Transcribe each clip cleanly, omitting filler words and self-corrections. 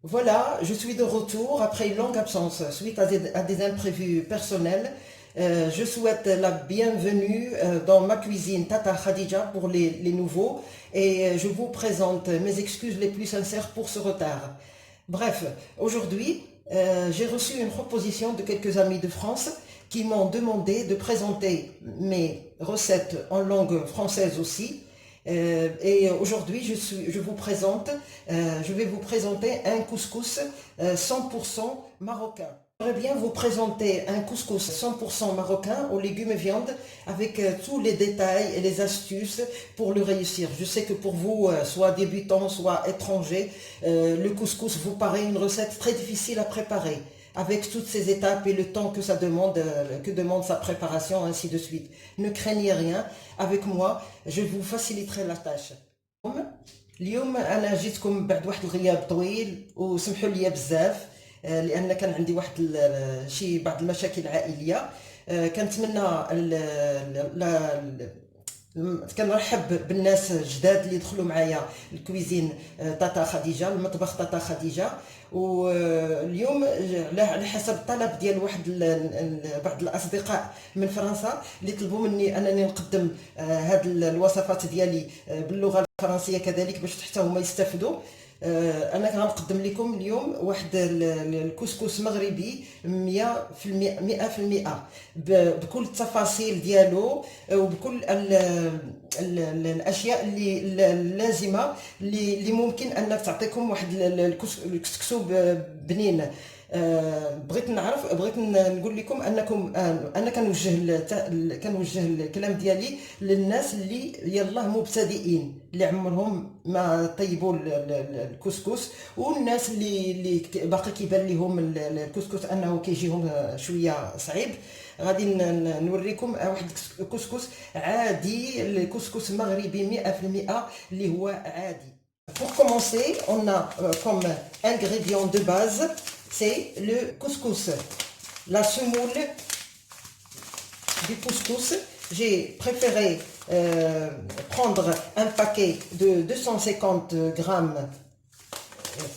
Voilà, je suis de retour après une longue absence suite à des imprévus personnels. Je souhaite la bienvenue dans ma cuisine Tata Khadija pour les nouveaux et je vous présente mes excuses les plus sincères pour ce retard. Bref, aujourd'hui, j'ai reçu une proposition de quelques amis de France qui m'ont demandé de présenter mes recettes en langue française aussi. Et aujourd'hui, je vais vous présenter un couscous 100% marocain. J'aimerais bien vous présenter un couscous 100% marocain aux légumes et viandes avec tous les détails et les astuces pour le réussir. Je sais que pour vous, soit débutant, soit étranger, le couscous vous paraît une recette très difficile à préparer avec toutes ces étapes et le temps que ça demande, que demande sa préparation, ainsi de suite. Ne craignez rien, avec moi, je vous faciliterai la tâche. اليوم انا جيتكم بعد واحد الغياب طويل وسمحوا لي بزاف لان كان عندي واحد بعض المشاكل العائليه. كنتمنى كنرحب بالناس الجداد اللي دخلوا معايا الكويزين تاتا خديجه، المطبخ تاتا خديجه. واليوم على حسب الطلب ديال بعض الاصدقاء من فرنسا اللي طلبوا مني انني نقدم هاد الوصفات ديالي باللغه الفرنسيه كذلك باش حتى هما يستافدوا. انا غنقدم لكم اليوم واحد الكسكس مغربي 100% 100% بكل التفاصيل ديالو وبكل الاشياء اللازمه اللي ممكن انك تعطيكم واحد الكسكسو بنين. بغيت نقول لكم انا كنوجه الكلام ديالي للناس اللي يلاه مبتدئين اللي عمرهم ما طيبوا الكسكس، والناس اللي باقي كيبان لهم الكسكس انه كيجيهم شويه صعيب. غادي نوريكم واحد الكسكس عادي، الكسكس مغربي 100% اللي هو عادي. Pour commencer, on a comme ingrédient de base, c'est le couscous. La semoule du couscous, j'ai préféré prendre un paquet de 250 grammes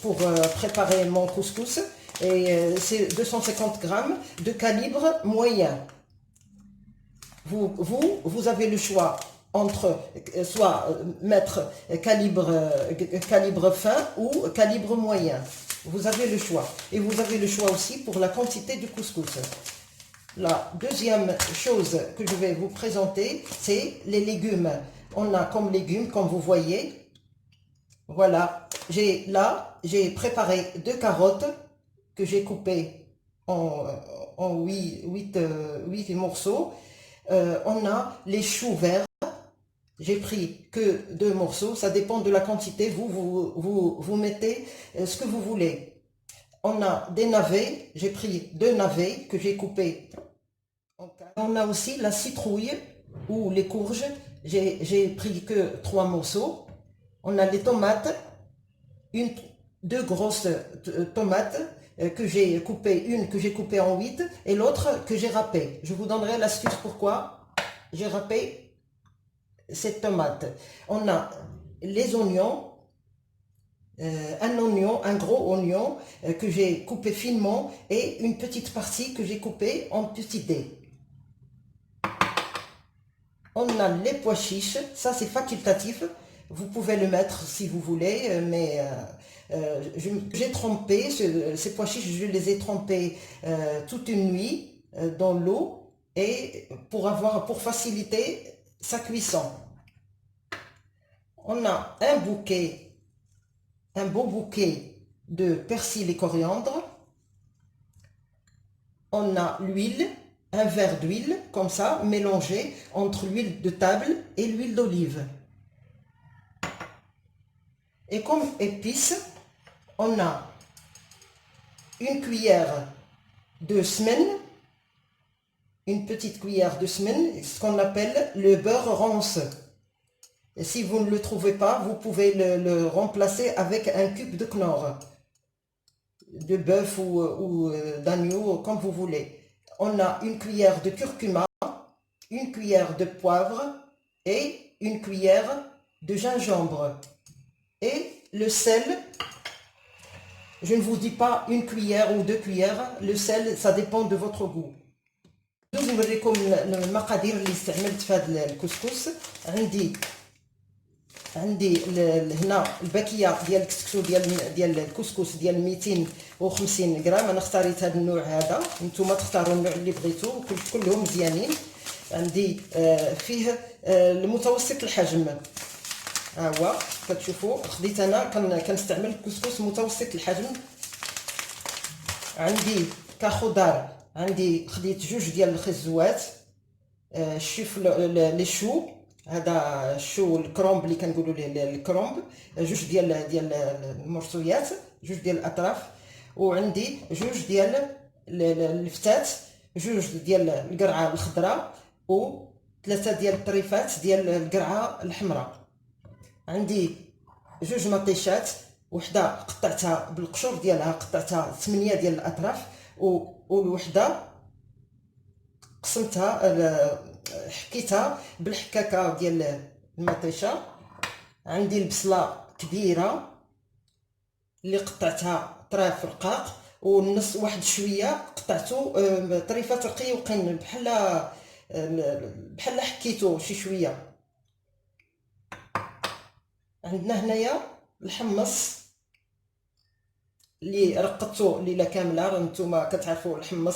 pour préparer mon couscous. Et c'est 250 grammes de calibre moyen. Vous avez le choix entre soit mettre calibre fin ou calibre moyen. Vous avez le choix. Et vous avez le choix aussi pour la quantité du couscous. La deuxième chose que je vais vous présenter, c'est les légumes. On a comme légumes, comme vous voyez, voilà, j'ai préparé 2 carottes que j'ai coupées en 8 morceaux. On a les choux verts. J'ai pris que 2 morceaux, ça dépend de la quantité, vous mettez ce que vous voulez. On a des navets, j'ai pris 2 navets que j'ai coupés. On a aussi la citrouille ou les courges, j'ai pris que 3 morceaux. On a les tomates, 2 grosses tomates que j'ai coupées, une que j'ai coupée en 8 et l'autre que j'ai râpée. Je vous donnerai l'astuce pourquoi j'ai râpé cette tomate. On a les oignons, un gros oignon que j'ai coupé finement et une petite partie que j'ai coupée en petits dés. On a les pois chiches, ça c'est facultatif, vous pouvez le mettre si vous voulez, mais j'ai trempé, ces pois chiches, je les ai trempés toute une nuit dans l'eau et pour faciliter sa cuisson. On a un beau bouquet de persil et coriandre. On a l'huile, un verre d'huile, comme ça, mélangé entre l'huile de table et l'huile d'olive. Et comme épices, on a une cuillère de semaine, une petite cuillère de semaine, ce qu'on appelle le beurre rance. Et si vous ne le trouvez pas, vous pouvez le remplacer avec un cube de Knorr, de bœuf ou d'agneau, comme vous voulez. On a une cuillère de curcuma, une cuillère de poivre et une cuillère de gingembre. Et le sel Je ne vous dis pas une cuillère ou deux cuillères. Le sel, ça dépend de votre goût. دوز نوريكم المقادير اللي استعملت في هذا الكسكس. عندي هنا الباكيه ديال الكسكسو ديال الكسكس ديال 250 غرام. انا اختاريت هذا النوع هذا، نتوما تختاروا النوع اللي بغيتو، كلهم مزيانين. عندي فيه المتوسط الحجم، ها هو كتشوفوا. خديت انا كنستعمل الكسكس متوسط الحجم. عندي كخضار، خديت جوج ديال الخزوات، الشيف لي شو، هذا الشو الكرومب اللي كنقولوا ليه الكرومب، جوج ديال المرصويات، جوج ديال الاطراف. وعندي جوج ديال الفتات، جوج ديال القرعه الخضراء، وثلاثه ديال الطريفات ديال القرعه الحمراء. عندي جوج مطيشات، وحده قطعتها بالقشور ديالها، قطعتها 8 ديال الاطراف، والوحده قسمتها حكيتها بالحكاكه ديال المطيشه. عندي البصله كبيره اللي قطعتها طراف رقاق، والنص واحد شويه قطعته طريفات رقيقين بحال حكيتو شي شويه. عندنا هنايا الحمص اللي رقدتو ليله كامله. نتوما كتعرفوا الحمص،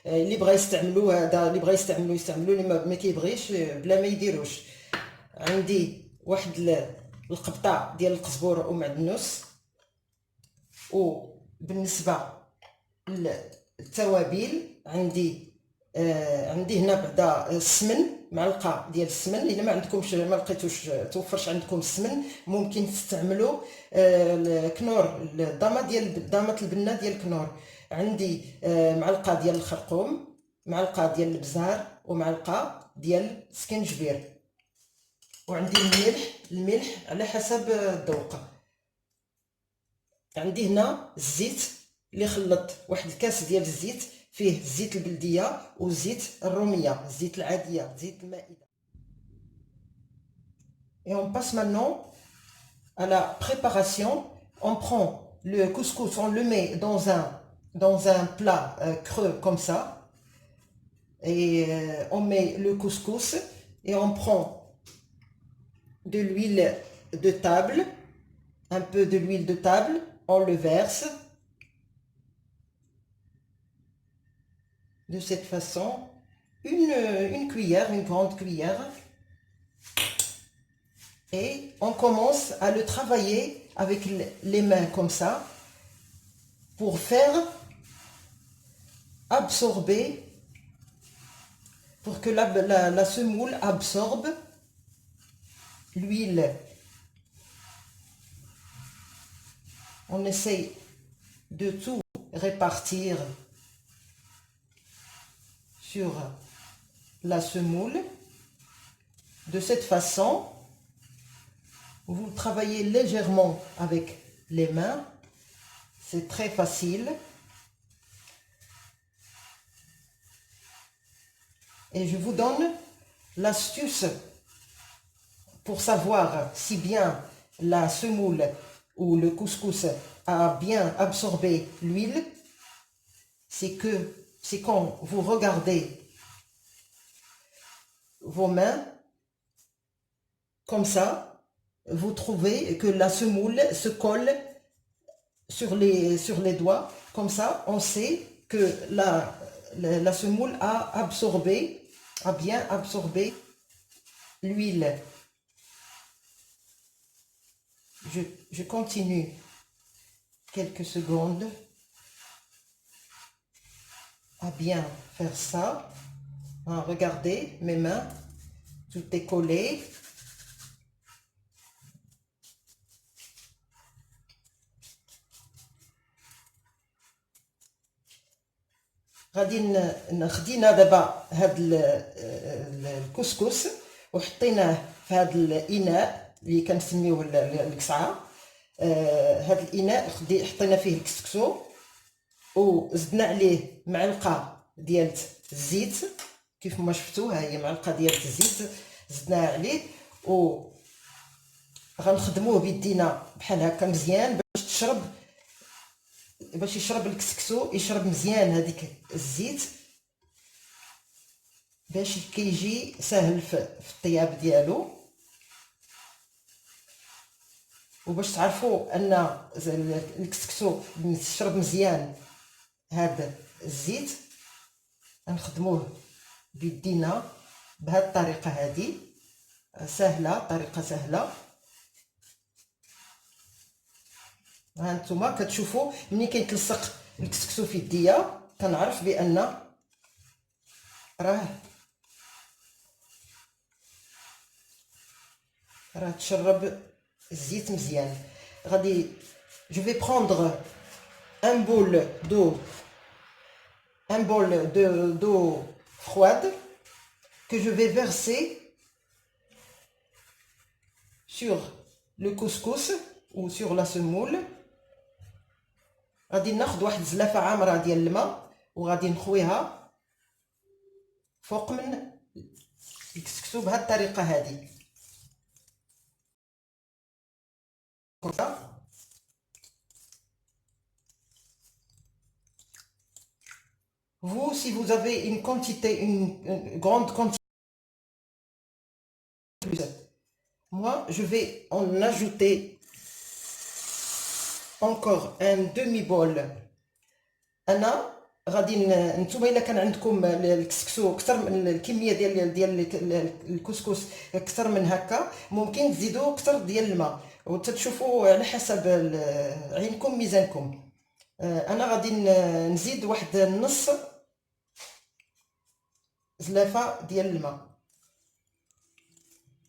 اللي بغى يستعملوا هذا، اللي بغى يستعملوا اللي ما كيبغيش بلا ما يديروش. عندي واحد القبطه ديال القزبور ومعدنوس. وبالنسبه للتوابل، عندي هنا بعدا السمن، معلقه ديال السمن. الا ما عندكمش، ما لقيتوش توفرش عندكم السمن، ممكن تستعملوا الكنور، ضامه البنه ديال الكنور. عندي معلقه ديال الخرقوم، معلقه ديال البزار، ومعلقه ديال السكنجبير. وعندي الملح على حسب الذوق. عندي هنا الزيت اللي خلطت واحد الكاس ديال الزيت، فيه الزيت البلديه والزيت الروميه، الزيت العاديه، زيت المائده. Et on passe maintenant à la préparation. On prend le couscous, on le met dans un plat creux comme ça, et on met le couscous et on prend de l'huile de table, un peu de l'huile de table, on le verse de cette façon, une cuillère, une grande cuillère, et on commence à le travailler avec les mains comme ça pour faire absorber, pour que la semoule absorbe l'huile. On essaye de tout répartir sur la semoule. De cette façon, vous travaillez légèrement avec les mains, c'est très facile. Et je vous donne l'astuce pour savoir si bien la semoule ou le couscous a bien absorbé l'huile. C'est quand vous regardez vos mains comme ça, vous trouvez que la semoule se colle sur les doigts. Comme ça, on sait que la semoule a bien absorbé l'huile. Je continue quelques secondes à bien faire ça. Regardez mes mains, tout est collé. غادي خدينا دابا هاد الكسكس وحطيناه في هاد الاناء اللي كنسميوه الكسعه. هاد الاناء حطينا فيه الكسكسو وزدنا عليه معلقه ديال الزيت كيف ما شفتوا. ها هي معلقه ديال الزيت زدناها عليه، و غنخدموه بيدينا بحال هكا مزيان باش تشرب باش يشرب الكسكسو، يشرب مزيان هذيك الزيت، باش كيجي سهل في الطياب ديالو. وباش تعرفوا ان الكسكسو يشرب مزيان هذا الزيت، نخدموه بيدينا بهذه الطريقه هذه سهله، طريقه سهله. ها نتوما كتشوفوا ملي كيتلصق الكسكسو في يديا كنعرف بان راه تشرب الزيت مزيان. غادي جو في prendre un bol d'eau froide que je vais verser sur le couscous ou sur la semoule. غادي ناخذ واحد الزلافه عامره ديال الماء وغادي نخويها فوق من الكسكسو بهذه الطريقه هذه. Vous, si vous avez une quantité, une grande quantité, moi, je vais en ajouter encore un demi-bol. أنا غادي نتوما إلا كان عندكم الكسكسو أكثر من الكمية ديال الكسكس أكثر من هكا، ممكن تزيدوا أكثر ديال الماء وتتشوفوا على حسب عينكم ميزانكم. أنا غادي نزيد واحد نص زلافة ديال الماء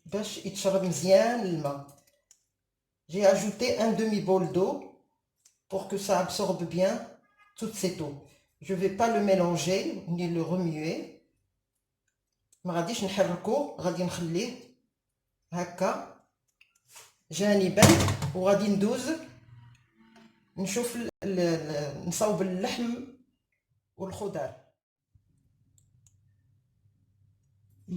باش يتشرب مزيان الماء. J'ai ajouté un demi-bol d'eau pour que ça absorbe bien toute cette eau. Je vais pas le mélanger ni le remuer. ما غاديش نحركو، غادي نخليه هكا جانبا وغادي ندوز نشوف نصاوب اللحم والخضار.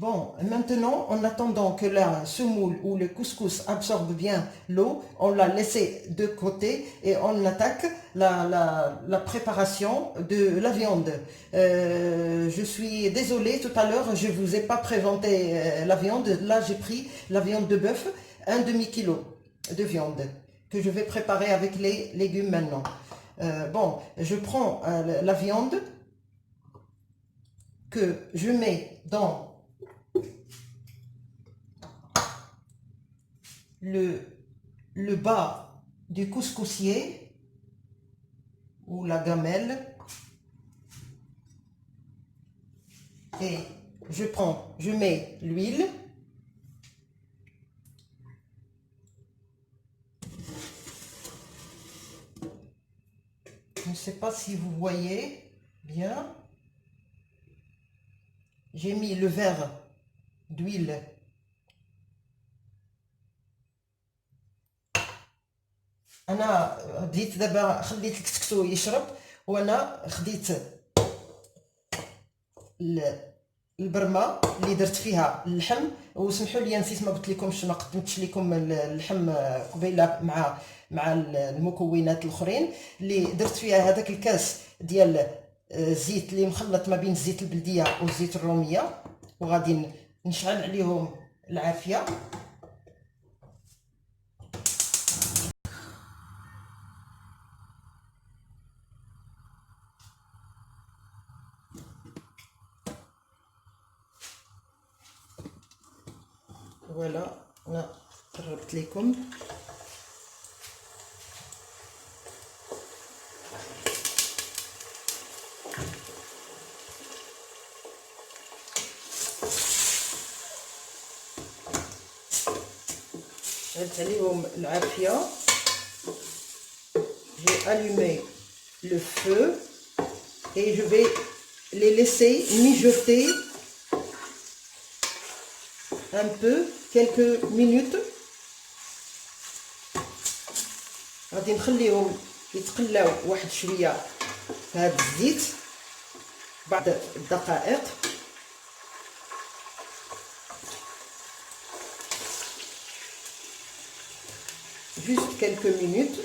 Bon, maintenant, en attendant que la semoule ou le couscous absorbe bien l'eau, on l'a laissé de côté et on attaque la préparation de la viande. Je suis désolée, tout à l'heure, je ne vous ai pas présenté la viande. Là, j'ai pris la viande de bœuf, un demi-kilo de viande que je vais préparer avec les légumes maintenant. Bon, je prends la viande que je mets dans le bas du couscoussier ou la gamelle et je mets l'huile. Je ne sais pas si vous voyez bien. J'ai mis le verre d'huile. انا بديت دابا خليت الكسكسو يشرب وانا خديت البرمه اللي درت فيها اللحم. وسمحوا لي نسيت ما قلت لكمش، ما قدمتش لكم اللحم قبيله مع المكونات الاخرين اللي درت فيها. هذاك الكاس ديال الزيت اللي مخلط ما بين الزيت البلديه والزيت الروميه، وغادي نشعل عليهم العافيه. فوالا انا قربت لكم. شعلت عليهم العافيه. J'ai allumé le feu et je vais les laisser mijoter un peu, quelques minutes. غادي نخليهم يتقلاو واحد شويه في هذا الزيت بعد الدقائق. Juste quelques minutes.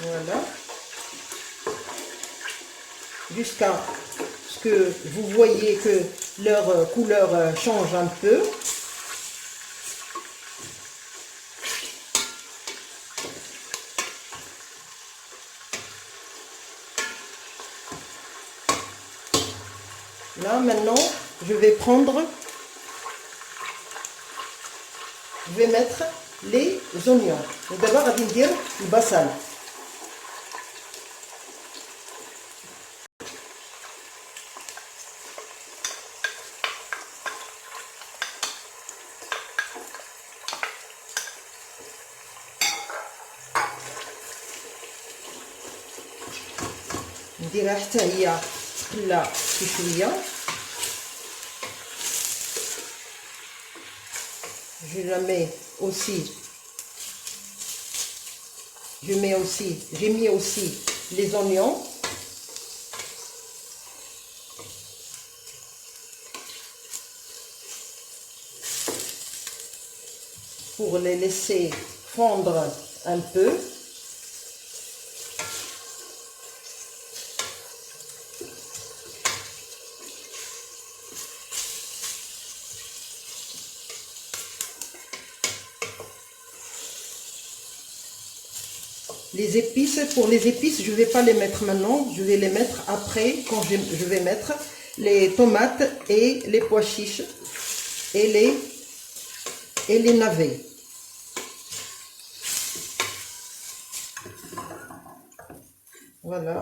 Voilà. Jusqu'à ce que vous voyez que leur couleur change un peu. Là, maintenant, je vais mettre les oignons. D'abord, on va dire le basal. نديرها حتى هي تقلى شويه. Je la mets aussi. J'ai mis aussi les oignons. Pour les laisser fondre un peu. Les épices, pour les épices, je ne vais pas les mettre maintenant, je vais les mettre après, quand je vais mettre les tomates et les pois chiches et les navets. Voilà.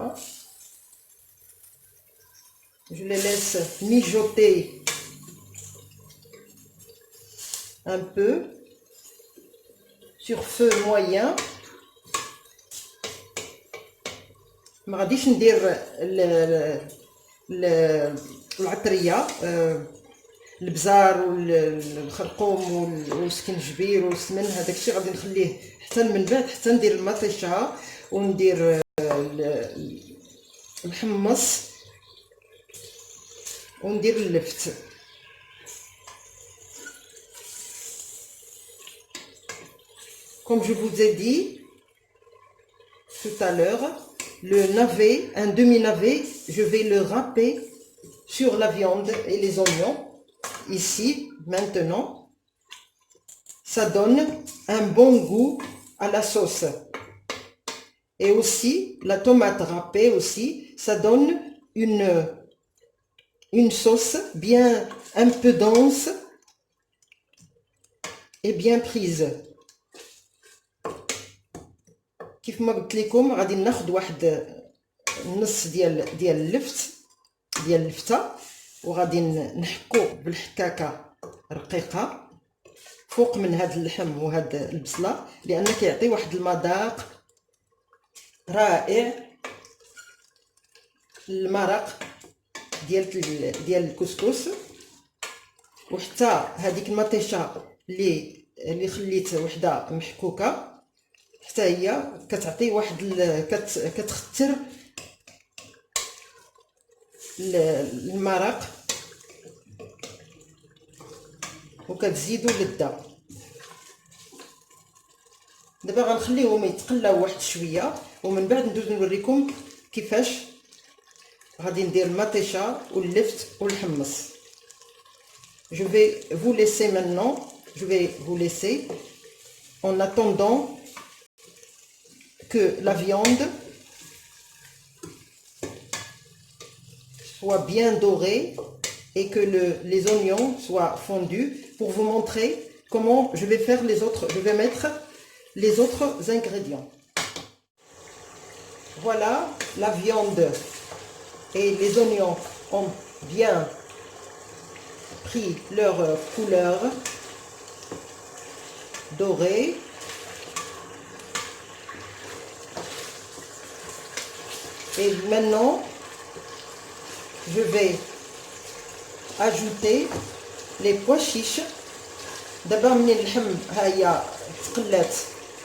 Je les laisse mijoter un peu sur feu moyen. ما غاديش ندير العطريه البزار والخرقوم والسكنجبير والسمن، هذاك الشيء غادي نخليه حتى من بعد، حتى ندير المطيشه وندير الحمص وندير اللفت. Comme je vous ai dit tout à l'heure, le navet, un demi-navet, je vais le râper sur la viande et les oignons, ici, maintenant. Ça donne un bon goût à la sauce. Et aussi, la tomate râpée aussi, ça donne une sauce bien, un peu dense et bien prise. كيف ما قلت لكم غادي ناخذ واحد النص ديال اللفته وغادي نحكو بالحكاكه رقيقه فوق من هذا اللحم وهذا البصله، لان كيعطي واحد المذاق رائع المرق ديال الكسكس. وحتى هذيك المطيشه اللي خليت وحده محكوكه حتى هي كتعطي واحد كتختر المرق وكتزيدو لذة. دابا غنخليهم يتقلاو واحد شويه ومن بعد ندوز نوريكم كيفاش غادي ندير المطيشه واللفت والحمص. Je vais vous laisser maintenant, je vais vous laisser en attendant que la viande soit bien dorée et que les oignons soient fondus pour vous montrer comment je vais faire je vais mettre les autres ingrédients. Voilà, la viande et les oignons ont bien pris leur couleur dorée. Et maintenant, je vais ajouter les pois chiches. دابا من اللحم ها هي تقلات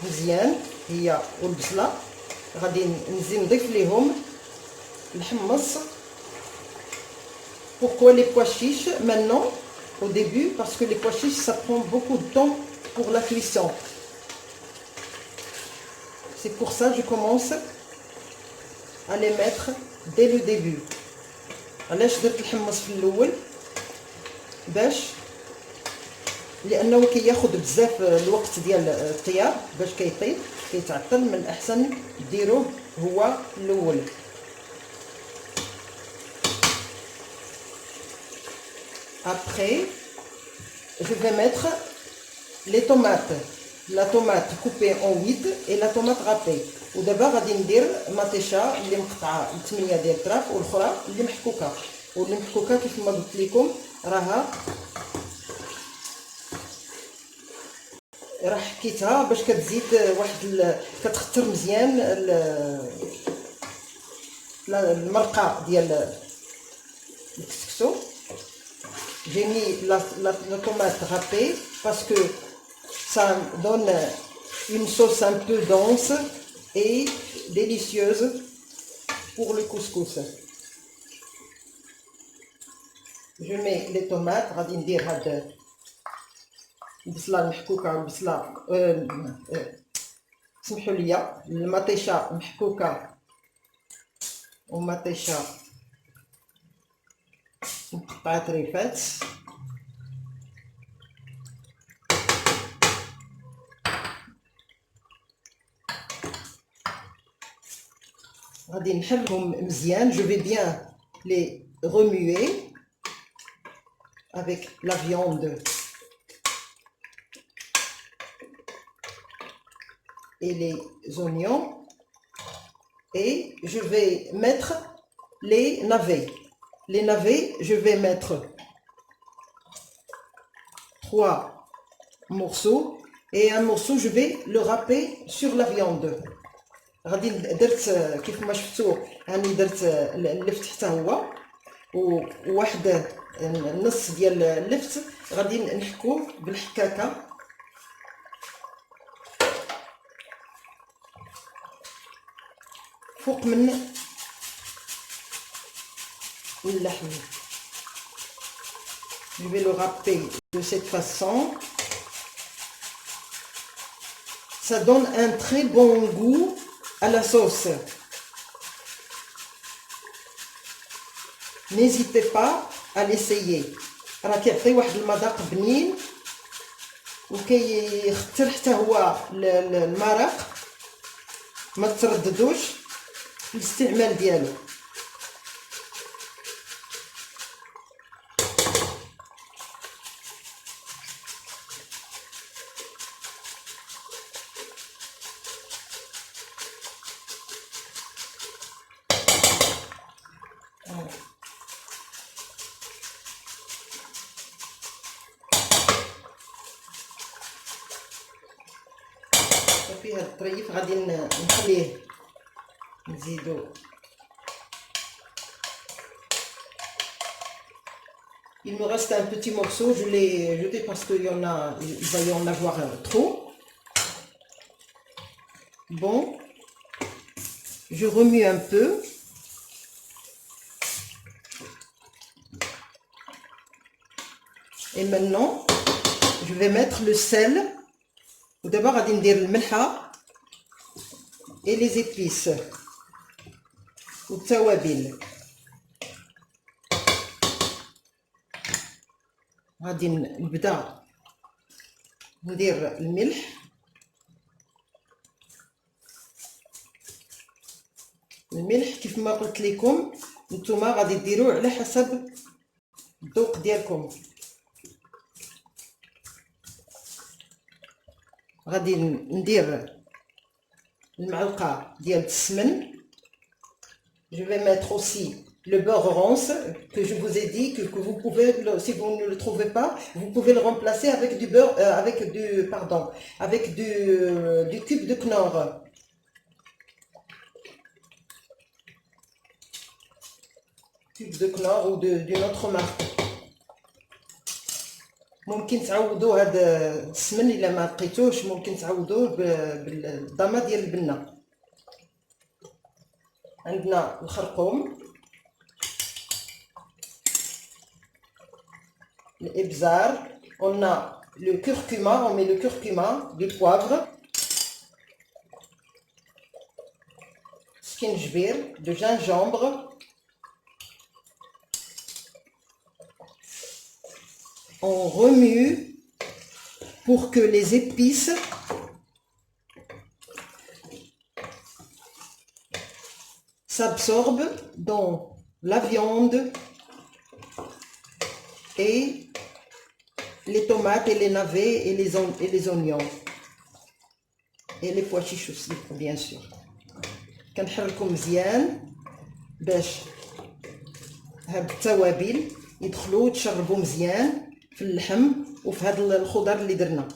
مزيان هي والبصله، غادي نضيف ليهم الحمص. Pourquoi les pois chiches maintenant au début? Parce que les pois chiches ça prend beaucoup de temps pour la cuisson. C'est pour ça que je commence à les mettre dès le début. علاش درت الحمص في الاول؟ باش لانه كياخذ بزاف الوقت ديال الطياب باش كيطيب كيتعطل. من الاحسن ديروه هو الاول. Après, je vais mettre les tomates. La tomate coupée en 8 et la tomate râpée. ودابا غادي ندير مطيشه اللي مقطعه 8 ديال الطراف والاخرى اللي محكوكه. واللي محكوكه كيف ما قلت لكم راها حكيتها باش كتزيد واحد كتختر مزيان المرقه ديال الكسكسو. J'ai mis la tomate râpée parce que ça donne une sauce un peu dense et délicieuse pour le couscous. Je mets les tomates. غادي ندير هاد البصله المحكوكه والبصله سمحوا لي المطيشه محكوكه ومطيشه مقطعه ريفات. غادي نحركهم مزيان. Je vais bien les remuer avec la viande et les oignons et je vais mettre les navets. Les navets, je vais mettre 3 morceaux et un morceau je vais le râper sur la viande. غادي درت كيف ما شفتوا هاني درت اللفت حتى هو وواحد النص ديال اللفت غادي نحكوه بالحكاكه. فوق من اللحم. Je vais le râper de cette façon. Ça donne un très bon goût à la sauce. N'hésitez pas à l'essayer. راه كيعطي واحد المذاق بنين وكيختر حتى هو المرق. ما ترددوش في الاستعمال ديالو. صافي هاد الطريف غادي نخليه نزيدو il me reste un petit morceau, je l'ai jeté parce qu'il va y en avoir trop. Bon, je remue un peu. Et maintenant, je vais mettre le sel. ودابا غادي ندير الملحه et les épices والتوابل. غادي نبدا ندير الملح. الملح كيف ما قلت لكم نتوما غادي ديروه على حسب الذوق ديالكم. غادي ندير المعلقه ديال السمن. Je vais mettre aussi le beurre rance que je vous ai dit que vous pouvez, si vous ne le trouvez pas, vous pouvez le remplacer avec du beurre, avec du cube de Knorr. Cube de Knorr ou d'une autre marque. ممكن تعوضوا هذا السمن الا ما لقيتوش، ممكن تعوضوه بالضامه ديال البنه. عندنا الخرقوم، الابزار، on a le curcuma, on met le curcuma, du poivre, skinjbir, de gingembre. On remue pour que les épices s'absorbent dans la viande et les tomates et les navets et les oignons. Et les pois chiches aussi, bien sûr. كنحركو مزيان باش هاد التوابل يدخلوا يتشربوا مزيان في اللحم وفي هاد الخضر اللي درنا.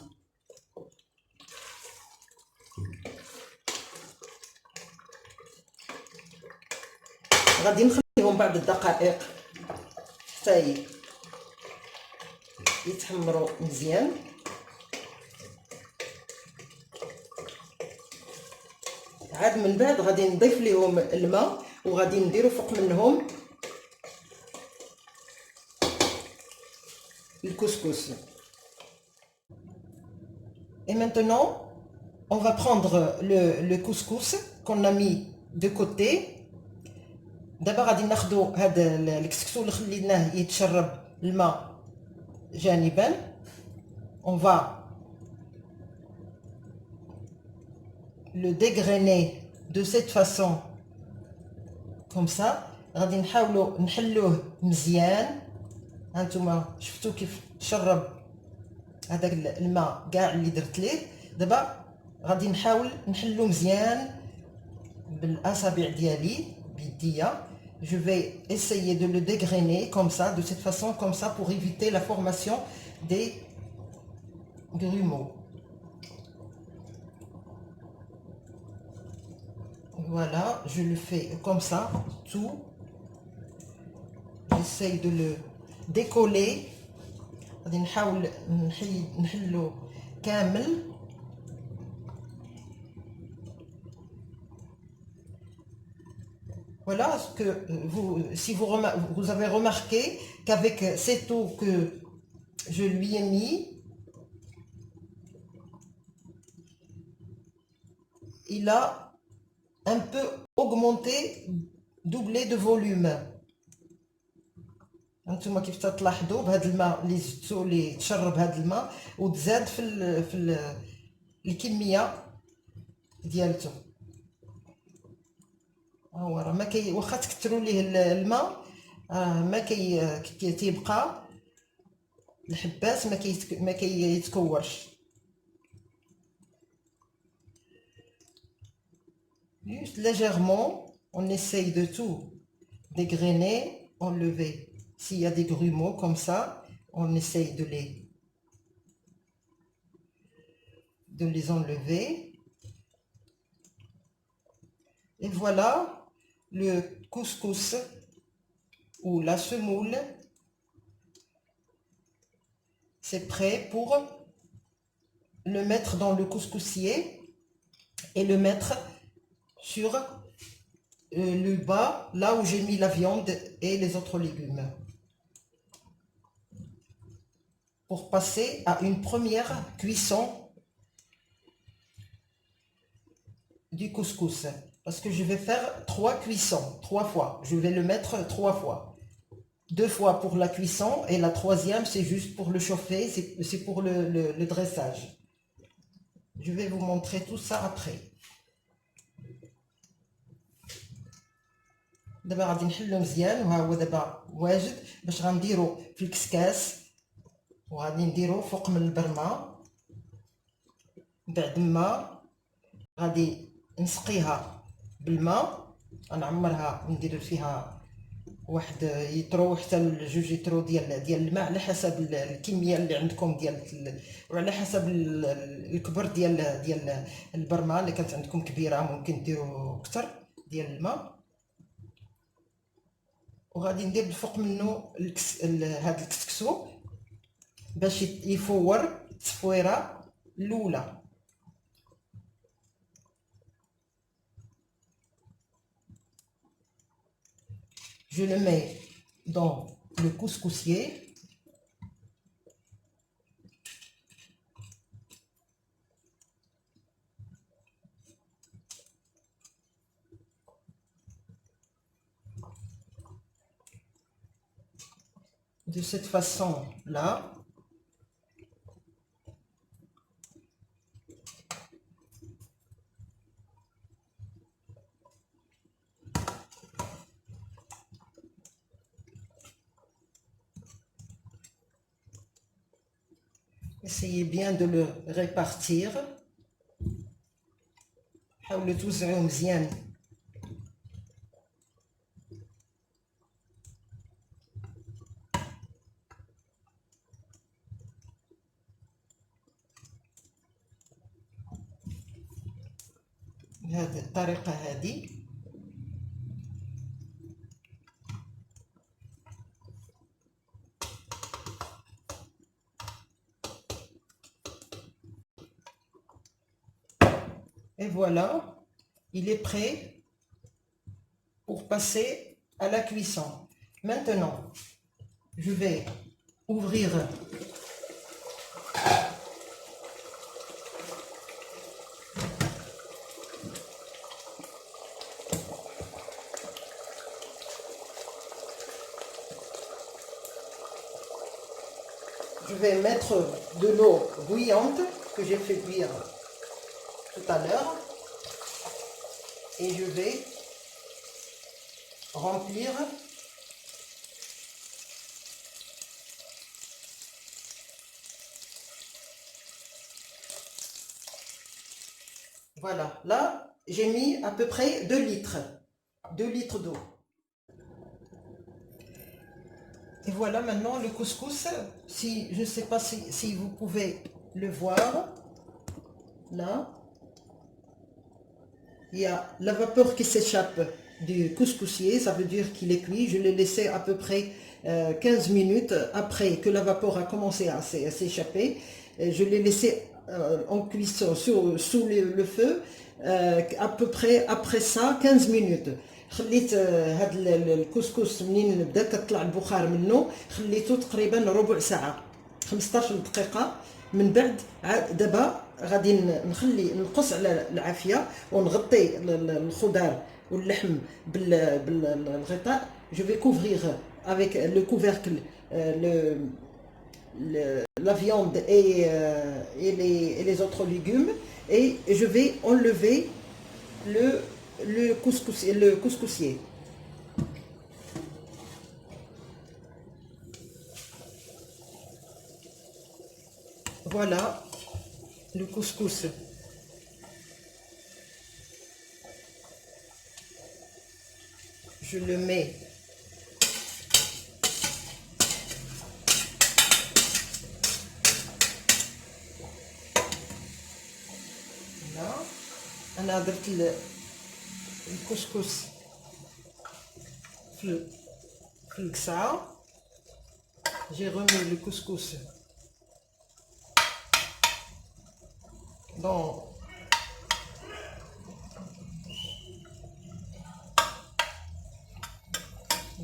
غادي نخليهم بعض الدقائق حتى يتحمروا مزيان. عاد من بعد غادي نضيف لهم الماء وغادي نديرو فوق منهم الكسكس. Et maintenant, on va prendre le couscous qu'on a mis de côté. دابا غادي ناخدو هاد الكسكسو اللي خليناه يتشرب الماء جانبا. On va le dégrainer de cette façon comme ça. غادي نحاولوا نحلوه مزيان. هانتوما شفتوا كيف شرب هذاك الماء كاع اللي درت ليه. دابا غادي نحاول نحلو مزيان بالاصابع ديالي بيديا. Je vais essayer de le dégrainer comme ça, de cette façon, comme ça, pour éviter la formation des grumeaux. Voilà, je le fais comme ça, tout. J'essaye de le décoller. غادي نحاول نحلو كامل. Voilà ce que si vous avez remarqué qu'avec cette eau que je lui ai mis, il a un peu augmenté, doublé de volume. هانتوما كيف تلاحظوا بهذا الماء اللي زدتو اللي تشرب هذا الماء وتزاد في الكميه ديالته. هو راه ما كي واخا تكثروا ليه الماء ما كيتبقى الحباس ما كيتكورش. Juste légèrement, on essaye de tout dégrainer, enlever. S'il y a des grumeaux comme ça, on essaye de les enlever. Et voilà, le couscous ou la semoule, c'est prêt pour le mettre dans le couscoussier et le mettre sur le bas, là où j'ai mis la viande et les autres légumes, pour passer à une première cuisson du couscous. Parce que je vais faire 3 cuissons, 3 fois. Je vais le mettre 3 fois. 2 fois pour la cuisson et la troisième, c'est juste pour le chauffer, c'est pour le dressage. Je vais vous montrer tout ça après. دابا غادي نحلو مزيان وها هو دابا واجد باش غنديرو في الكسكاس وغادي نديرو فوق من البرمه. بعد ما غادي نسقيها بالماء، نعمرها ندير فيها واحد يترو حتى لجوج يترو ديال الماء على حسب الكميه اللي عندكم وعلى حسب الكبر ديال البرمه. اللي كانت عندكم كبيره ممكن ديروا اكثر ديال الماء. وغادي ندير بالفوق منه هاد الكسكسو باش يفور التصفويره الاولى. Je le mets dans le couscoussier. de cette façon-là. Essayez bien de le répartir. حاولوا توزعوه مزيان. بهذه الطريقة هذه. Et voilà, il est prêt pour passer à la cuisson. Maintenant, je vais ouvrir je vais mettre de l'eau bouillante que j'ai fait cuire tout à l'heure et je vais remplir voilà, là j'ai mis à peu près 2 litres d'eau. Et voilà maintenant le couscous. Si je ne sais pas si vous pouvez le voir, là il y a la vapeur qui s'échappe du couscoussier, ça veut dire qu'il est cuit. Je l'ai laissé à peu près 15 minutes après que la vapeur a commencé à s'échapper. Je l'ai laissé en cuisson sous le feu à peu près après ça 15 minutes. خليت هذا الكسكس منين بدا كطلع البخار منه خليته تقريبا ربع ساعه 15 دقيقه. من بعد عاد دابا غادي نقص على العافيه ونغطي الخضار واللحم بالغطاء. Je vais couvrir avec le couvercle la viande et les autres légumes et je vais enlever le couscoussier. Voilà le couscous. Je le mets là. أنا درت الكسكس في القصعة. J'ai remis le couscous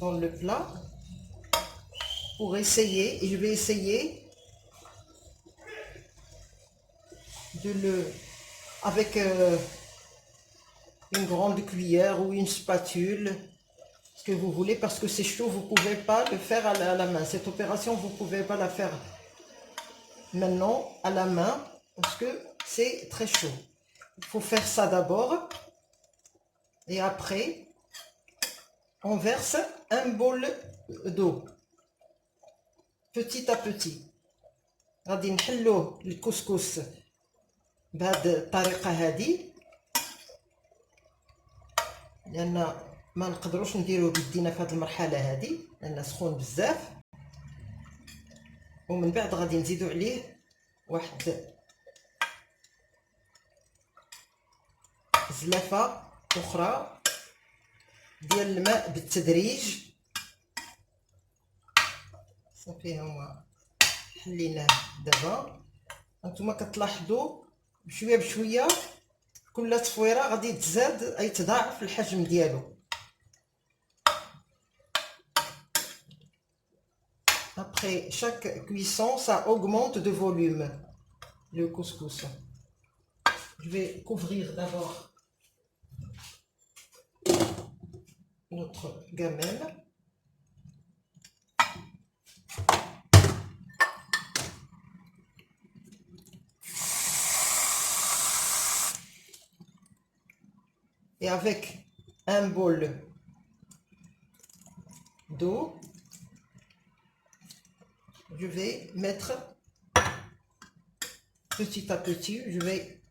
dans le plat pour essayer, et je vais essayer de avec une grande cuillère ou une spatule, ce que vous voulez, parce que c'est chaud, vous ne pouvez pas le faire à la main. Cette opération, vous ne pouvez pas la faire maintenant à la main parce que c'est très chaud. Il faut faire ça d'abord et après on verse un bol d'eau petit à petit. غادي نحلوه الكسكس بهذه الطريقة هذه لأن ما نقدروش نديروه بيدينا في هذه المرحلة هذه لأنه سخون بزاف. ومن بعد غادي نزيدو عليه واحد زلافة أخرى ديال الماء بالتدريج. صافي هما حليناه دابا. هانتوما كتلاحظوا بشويه بشويه كل تصفيره غادي تزاد يتضاعف الحجم ديالو. Après chaque cuisson, ça augmente de volume le couscous. Je vais couvrir d'abord notre gamelle. Et avec un bol d'eau, je vais mettre petit à petit, je vais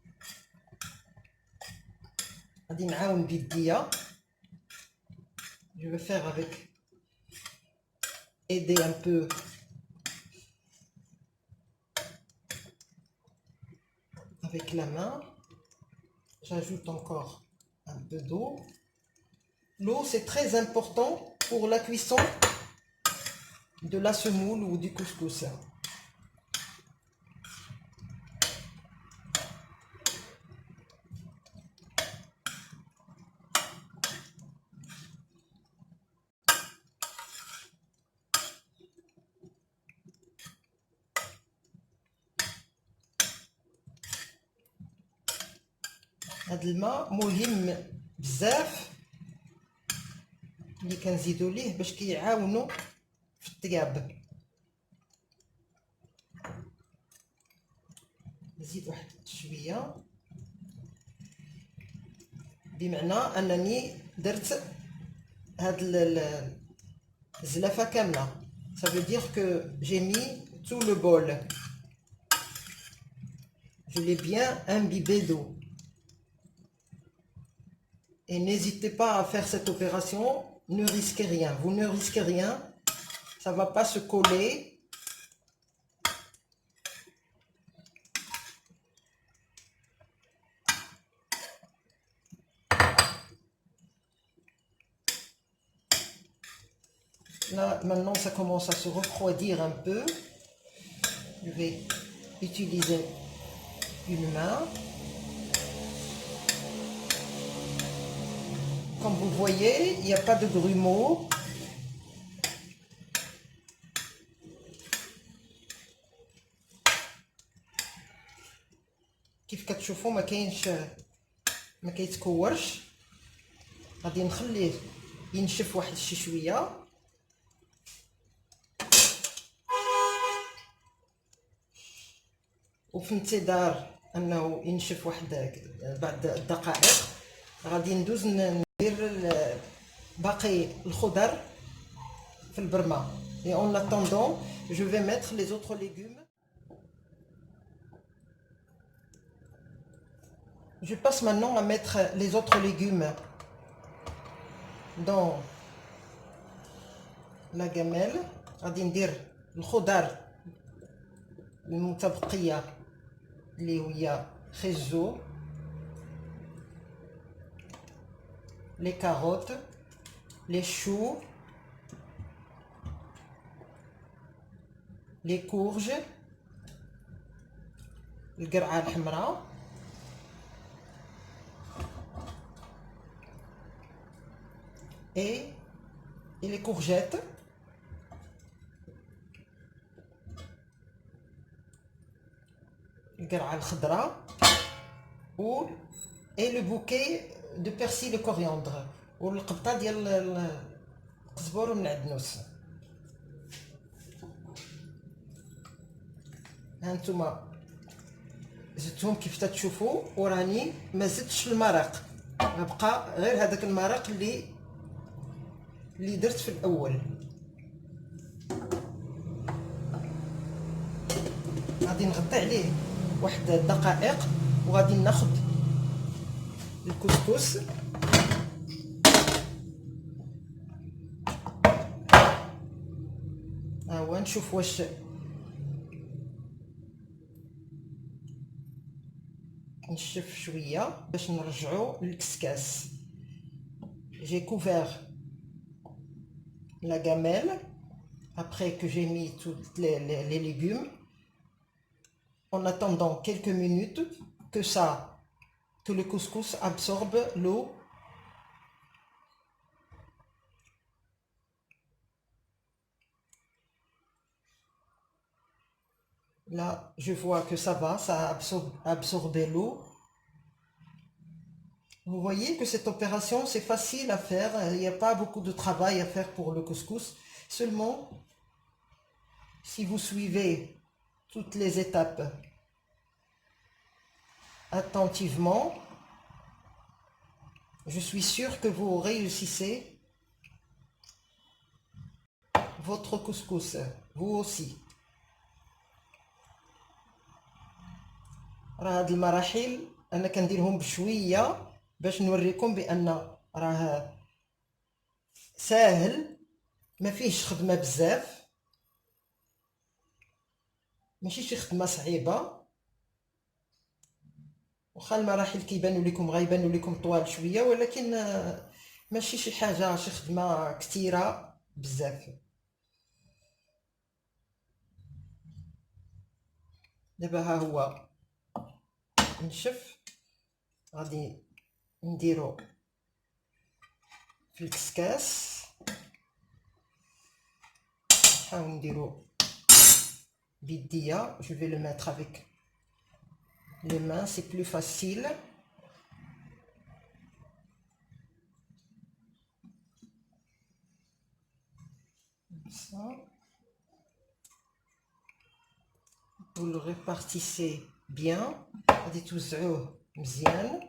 faire avec, aider un peu avec la main. J'ajoute encore un peu d'eau. L'eau, c'est très important pour la cuisson de la semoule ou du couscous. هاد الماء مهم بزاف اللي كنزيدو ليه باش كيعاونو في الطياب. نزيد واحد شويه بمعنى انني درت هاد الزلافه كامله. Ça veut dire que j'ai mis tout le bol. Je l'ai bien imbibé d'eau. Et n'hésitez pas à faire cette opération, ne risquez rien. Vous ne risquez rien, ça ne va pas se coller. Là, maintenant, ça commence à se refroidir un peu. Je vais utiliser une main. Comme vous voyez, il n'y a pas de grumeaux. كيف كتشوفوا ما كيتكورش. غادي نخليه ينشف واحد شي شويه. وفي انتظار انه ينشف واحد بعد الدقائق غادي ندوز ندير باقي الخضر في البرمه. Et en attendant, je vais mettre les autres légumes. Je passe maintenant à mettre les autres légumes dans la gamelle. غادي ندير الخضر المتبقيه اللي هي خيزو، les carottes, les choux, les courges، القرعه الحمراء، et les courgettes. القرعه الخضراء et le bouquet de persil de coriandre والقبطه ديال القزبر والنعنس. هانتوما زدتهم كيف تشوفوا وراني ما زدتش المرق، غبقى غير هذاك المرق اللي درت في الاول. غادي نغطي عليه واحد الدقائق وغادي ناخذ الكسكس. ها هو نشوف واش نشف شويه باش نرجعو للكسكاس. J'ai couvert la gamelle après que j'ai mis tous les légumes en attendant quelques minutes que le couscous absorbe l'eau. Là, je vois que ça va, ça a absorbé l'eau. Vous voyez que cette opération, c'est facile à faire. Il n'y a pas beaucoup de travail à faire pour le couscous. Seulement, si vous suivez toutes les étapes attentivement, Je suis sûre que vous réussissez votre couscous, vous aussi. راه هاد المراحل انا كنديرهم بشويه باش نوريكم بان راه ساهل، ما فيهش خدمه بزاف، ماشي شي خدمه صعيبه. واخا المراحل كيبانوا لكم غيبانوا لكم طوال شويه، ولكن ماشي شي حاجه شي خدمه كثيره بزاف. دابا ها هو نشف، غادي نديرو في الكسكاس، نحاول نديرو بيديا. Je vais le mettre avec les mains, c'est plus facile. Comme ça. Vous le répartissez bien. غادي توزعوه مزيان.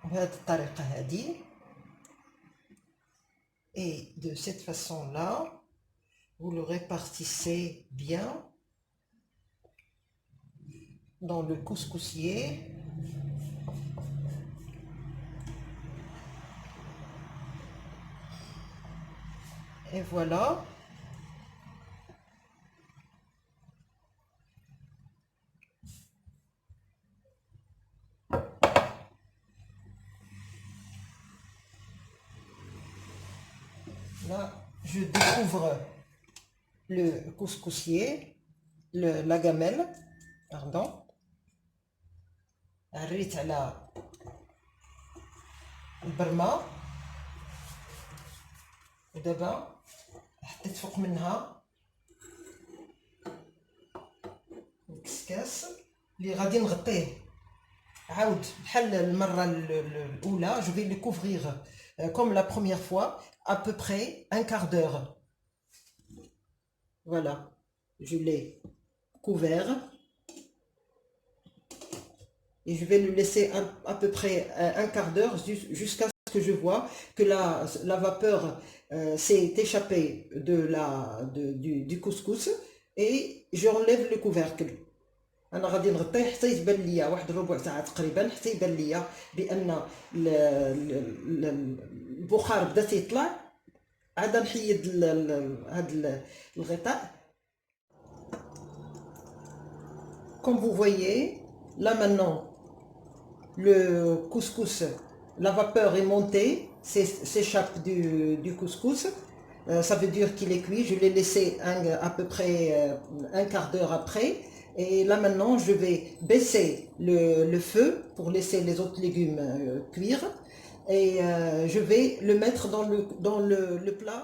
بهذه الطريقة هذه. Et de cette façon-là, vous le répartissez bien dans le couscoussier. Et voilà. Là, je découvre le couscoussier, la gamelle, pardon. عريت على البرمة ودابا حطيت فوق منها الكسكاس اللي غادي نغطيه عاود بحال المرة الأولى. Je vais le couvrir comme la première fois à peu près un quart d'heure. Voilà, je l'ai couvert et je vais le laisser à peu près un quart d'heure jusqu'à ce que je vois que la vapeur s'est échappée du couscous et j'enlève le couvercle. انا غادي نغطيه حتى يتبان ليا واحد ربع ساعه تقريبا، حتى يبان ليا بان البخار بدا تيطلع. عاد نحيد هذا الغطاء. Comme vous voyez, là maintenant, le couscous, la vapeur est montée, s'échappe du couscous. Ça veut dire qu'il est cuit. Je l'ai laissé à peu près un quart d'heure après. Et là maintenant, je vais baisser le feu pour laisser les autres légumes cuire. Et je vais le mettre dans le plat.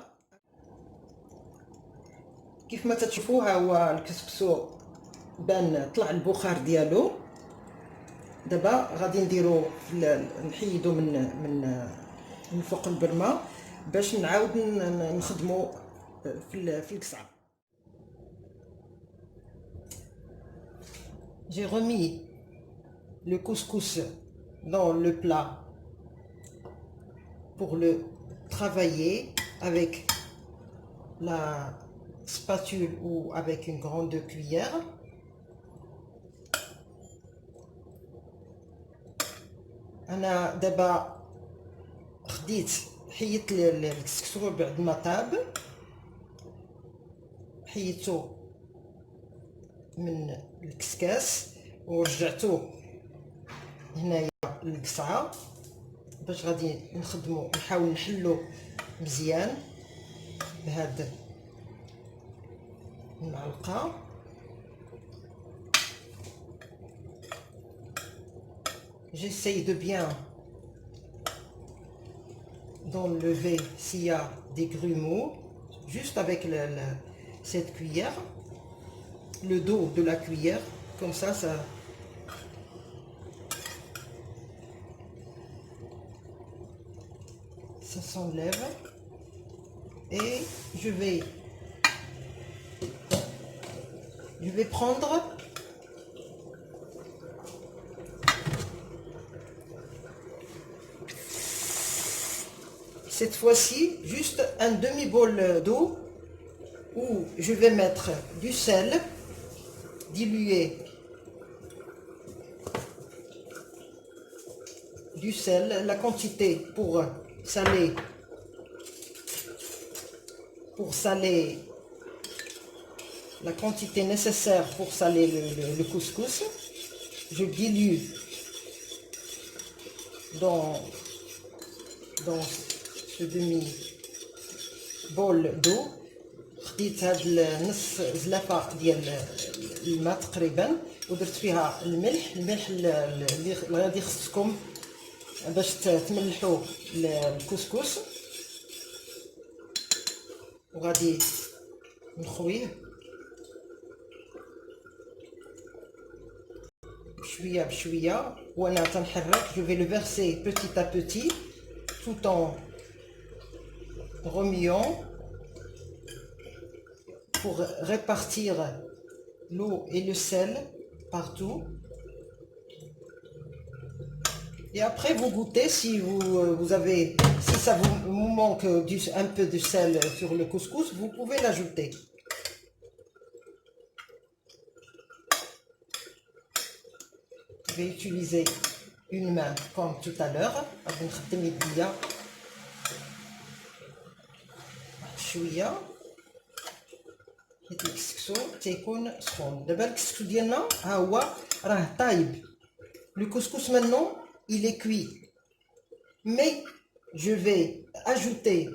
كيف ما تشوفوا ها هو الكسكسو بان طلع البخار ديالو. دابا غادي نديرو نحيدو من فوق البرمه باش نعاود نخدمو في الكسعه. J'ai remis le couscous dans le plat pour le travailler avec la spatule ou avec une grande cuillère. أنا دابا حيدت الكسكسو بعد ما طاب، حيدتو من الكسكاس ورجعتوه هنايا للقصعه باش غادي نحاول نحلو مزيان بهاد المعلقه. J'essaye de bien d'enlever s'il y a des grumeaux juste avec cette cuillère, le dos de la cuillère, comme ça s'enlève. Et je vais je vais prendre cette fois-ci juste un demi-bol d'eau où je vais mettre du sel dilué, du sel, la quantité pour saler la quantité nécessaire pour saler le couscous. Je dilue dans ce demi-bol d'eau. خديت هاد نص زلافه ديال الماء تقريبا ودرت فيها الملح اللي غادي يخصكم باش تملحوا الكسكس، وغادي نخويه بشويه بشويه وانا تنحرك. جو في لو فيرسي petit à petit tout en remuant pour répartir l'eau et le sel partout. Et après vous goûtez si si ça vous manque un peu de sel sur le couscous, vous pouvez l'ajouter. Je vais utiliser une main comme tout à l'heure. شويه حيت الكسكسو تيكون سخون. دابا الكسكسو ديالنا ها هو راه طايب. Le couscous maintenant il est cuit, mais je vais ajouter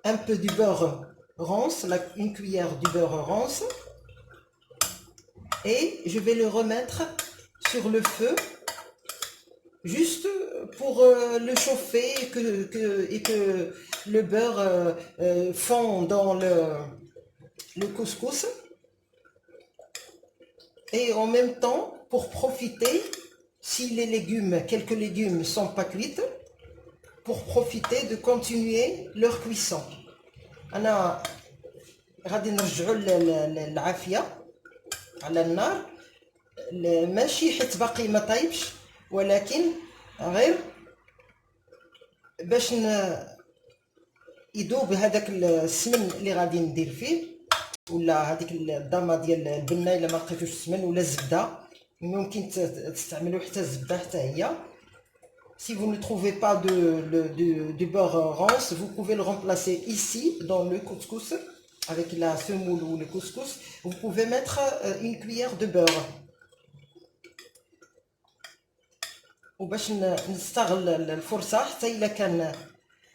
un peu du beurre rance, une cuillère du beurre rance, et je vais le remettre sur le feu juste pour le chauffer et que le beurre fond dans le couscous, et en même temps pour profiter, si quelques légumes ne sont pas cuits, pour profiter de continuer leur cuisson. أنا غادي نرجعوا العافية على النار، ماشي حيت باقي ما طايبش، ولكن غير باش يذوب هذاك السمن اللي غادي ندير فيه، ولا هذيك الضامه ديال البنه الا ما لقيتوش السمن، ولا الزبده ممكن تستعملوا حتى الزبده حتى هي. Si vous ne trouvez pas du beurre rance, vous pouvez le remplacer ici dans le couscous avec la semoule ou le couscous. Vous pouvez mettre une cuillère de beurre. وباش نستغل الفرصه حتى الا كان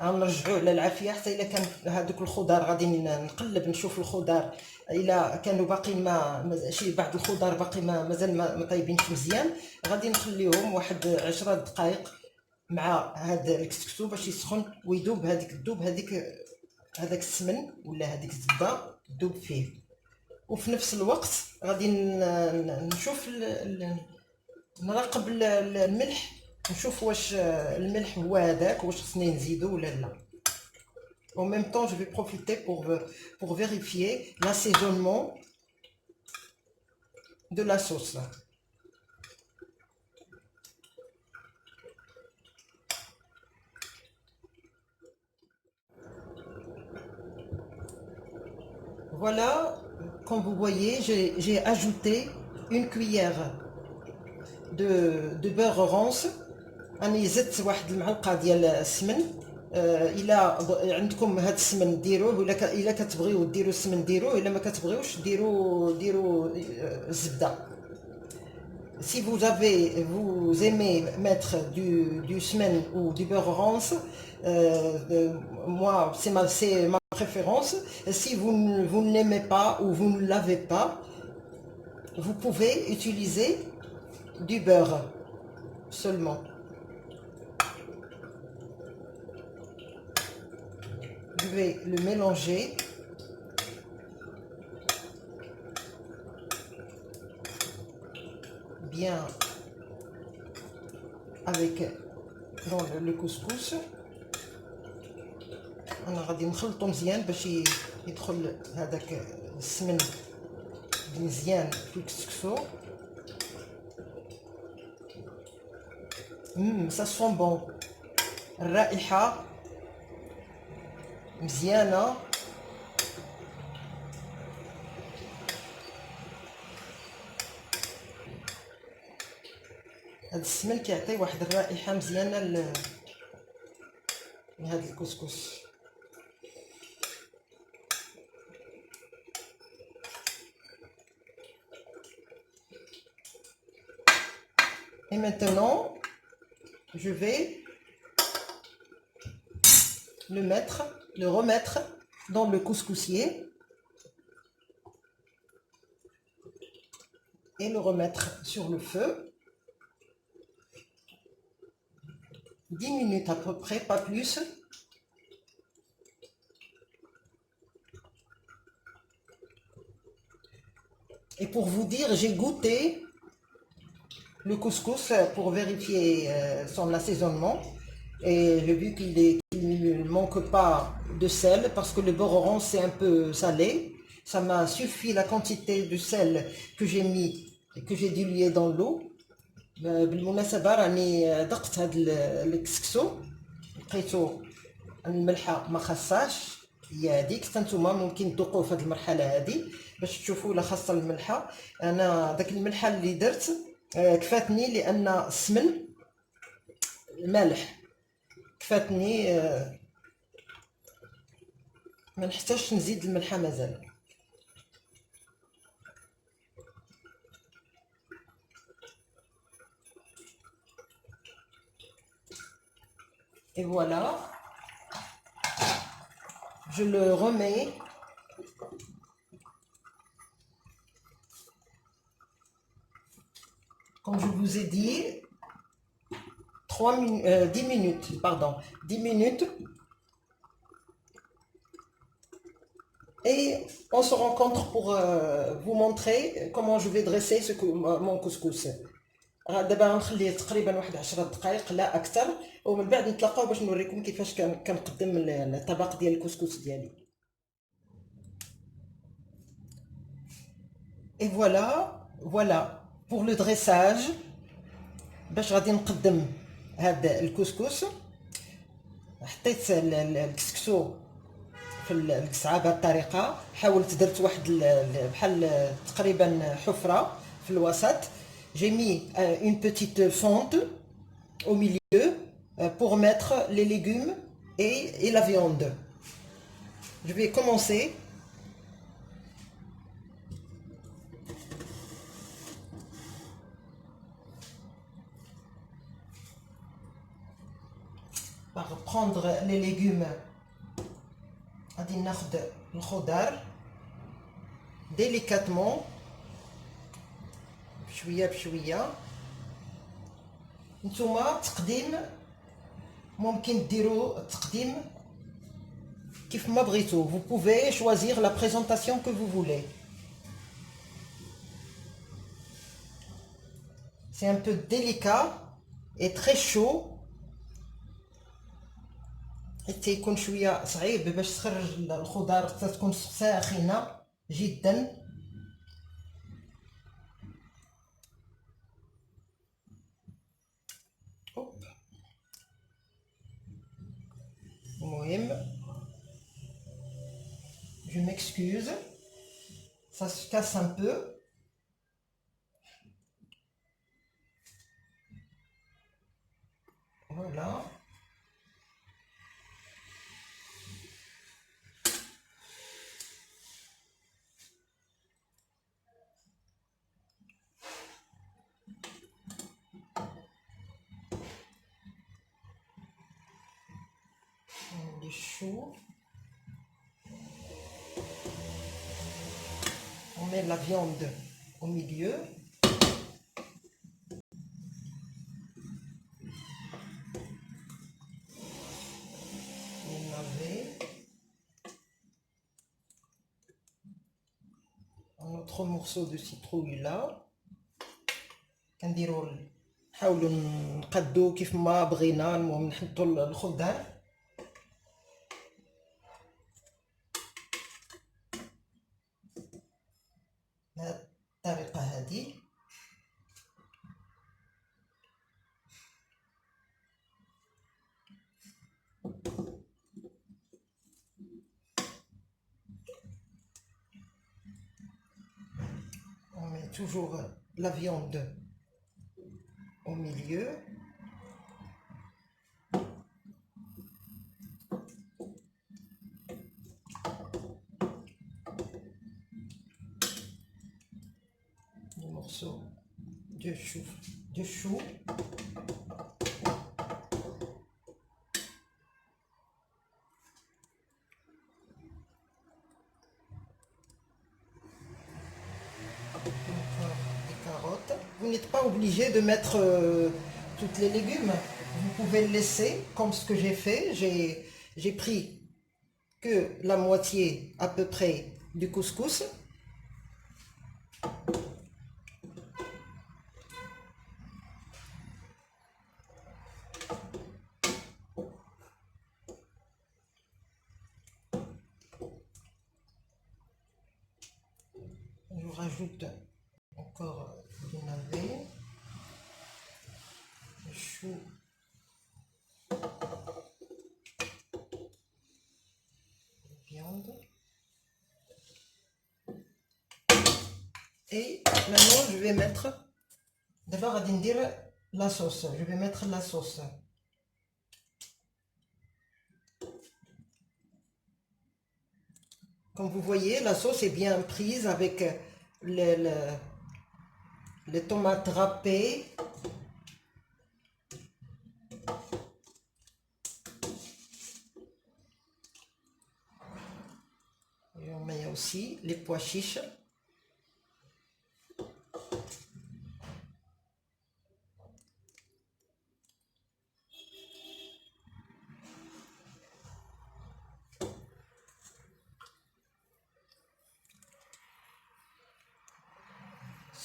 غنرجعوه للعافيه، حتى الا كان هذوك الخضار غادي نقلب نشوف الخضار الا كانوا باقي ما شي بعض الخضار باقي مازال ما طايبينش مزيان، غادي نخليهم واحد 10 دقائق مع هذا الكسكسو باش يسخن ويذوب هذاك السمن ولا هذيك الزبده تذوب فيه. وفي نفس الوقت غادي نشوف نراقب الملح، نشوف واش الملح هو هذاك، واش خصني نزيدو ولا لا. En même temps, je vais profiter pour vérifier l'assaisonnement de la sauce. Voilà, comme vous voyez, j'ai ajouté une cuillère de beurre rance. راني زدت واحد المعلقه ديال السمن. الا عندكم هذا السمن ديروه، الا كتبغيو ديروا السمن ديروه، الا ما كتبغيوش ديروا الزبده. Si vous aimez mettre du semen ou du beurre rance, moi c'est ma préférence. Si vous ne l'aimez pas ou vous ne l'avez pas, vous pouvez utiliser du beurre seulement. Je vais le mélanger bien avec dans le couscous. انا غادي نخلطو مزيان باش يدخل هذاك السمن مزيان في الكسكسو. سا سون بون، الرائحة مزيانة. هاد السمن كيعطي واحد الرائحة مزيانة لهاد الكسكس. Et maintenant, je vais le remettre dans le couscoussier et le remettre sur le feu. 10 minutes à peu près, pas plus. Et pour vous dire, j'ai goûté le couscous pour vérifier son assaisonnement. Et j'ai vu qu'il ne manque pas de sel parce que le beurre orange c'est un peu salé. Ça m'a suffi la quantité de sel que j'ai mis et que j'ai dilué dans l'eau. بالمناسبة راني دقت هاد الكسكسو لقيتو الملحة ما خاصهاش، هي هذيك حتى نتوما ممكن تذوقوه في هاد المرحلة هادي باش تشوفوا لا خاصة الملحة. انا داك الملحة اللي درت كفاتني لان السمن مالح كفاتني، ما نحتاجش نزيد الملحة مازال. Et voilà, je le remets comme je vous ai dit 10 minutes, pardon, 10 minutes. Et on se rencontre pour vous montrer comment je vais dresser mon couscous. دابا غنخليه تقريبا واحد 10 دقائق لا اكثر، ومن بعد نتلاقاو باش نوريكم كيفاش كنقدم الطبق ديال الكسكس ديالي. Et voilà pour le dressage. باش غادي نقدم هذا الكسكس، حطيت الكسكسو في القصعه بهذه الطريقه، حاولت درت واحد بحال تقريبا حفره في الوسط. J'ai mis une petite fente au milieu pour mettre les légumes et la viande. Je vais commencer par prendre les légumes. غادي ناخذ الخضار délicatement بشويه بشويه. نتوما تقديم ممكن ديروا التقديم كيف ما بغيتو. Vous pouvez choisir la présentation que vous voulez. C'est un peu délicat et très chaud. حتى يكون شويه صعيب باش تخرج الخضار، حتى تكون ساخنه جدا. المهم je m'excuse, ça se casse un peu. Voilà. Il est chaud. On met la viande au milieu. Les navets. Un autre morceau de citrouille là. كنديروا نحاولوا نقادو كيف ما بغينا، المهم نحطوا الخضار. بهذه الطريقة هذه. On met toujours la viande au milieu. Des morceaux de chou. Des carottes. Vous n'êtes pas obligé de mettre toutes les légumes. Vous pouvez le laisser comme ce que j'ai fait. J'ai pris que la moitié à peu près du couscous. Je rajoute encore du navet, le chou, la viande. Et maintenant je vais mettre, d'abord à dire la sauce. Je vais mettre la sauce. Comme vous voyez, la sauce est bien prise avec les tomates râpées. Et on met aussi les pois chiches.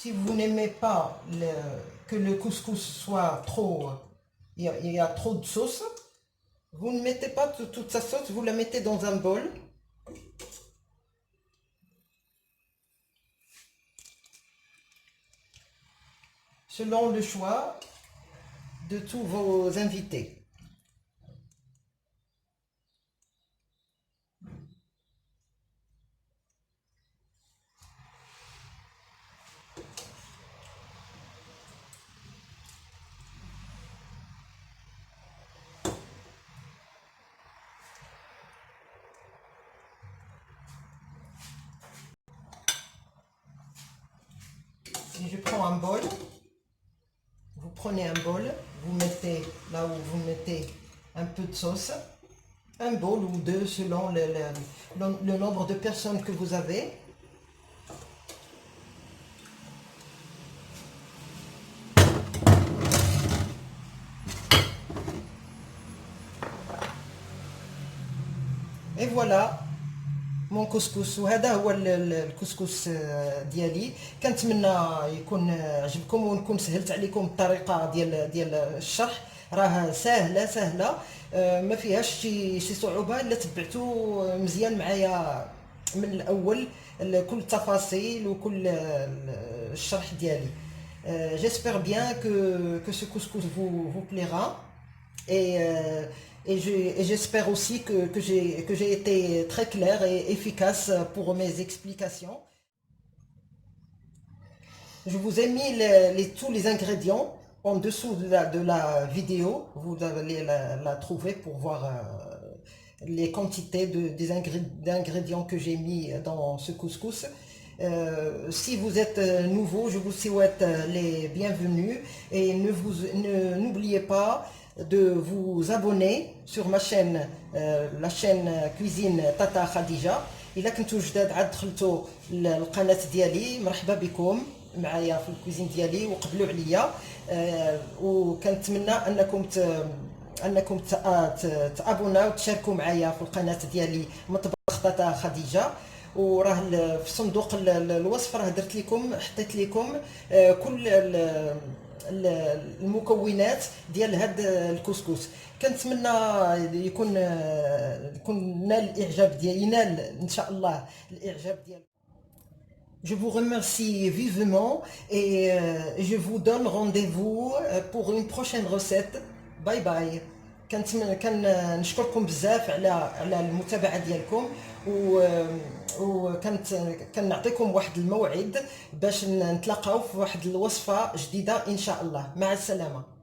Si vous n'aimez pas que le couscous soit trop, il y a trop de sauce, vous ne mettez pas toute sa sauce, vous la mettez dans un bol. Selon le choix de tous vos invités. Si je prends un bol, vous prenez un bol, vous mettez là où vous mettez un peu de sauce, un bol ou deux selon le nombre de personnes que vous avez. Et voilà mon couscous. وهذا هو الكسكس ديالي. كنتمنى يكون عجبكم ونكون سهلت عليكم الطريقه ديال الشرح. راه سهله ما فيهاش شي صعوبه الا تبعتوا مزيان معايا من الاول كل التفاصيل وكل الشرح ديالي. J'espère bien que ce couscous vous plaira. Et j'espère aussi que j'ai été très clair et efficace pour mes explications. Je vous ai mis tous les ingrédients en dessous de la vidéo. Vous allez la trouver pour voir les quantités d'ingrédients que j'ai mis dans ce couscous. Si vous êtes nouveau, je vous souhaite les bienvenus et n'oubliez pas de vous abonner sur ma chaîne, la chaîne Cuisine Tata Khadija. إلا كنتو جداد عاد دخلتوا القناة ديالي، مرحبا بكم معايا في الكويزين ديالي وقبلوا عليا. وكنتمنى انكم تابونا وتشاركوا معايا في القناة ديالي مطبخ تاتا خديجة. وراه في صندوق الوصف راه درت لكم، حطيت لكم كل المكونات ديال هذا الكسكس. كنتمنى يكون نال الاعجاب ديالي، ينال ان شاء الله الاعجاب ديالكم. Je vous remercie vivement et je vous donne rendez-vous pour une prochaine recette. باي باي. كنشكركم بزاف على المتابعه ديالكم وكانت كنعطيكم واحد الموعد باش نتلاقاو في واحد الوصفه جديده ان شاء الله. مع السلامه.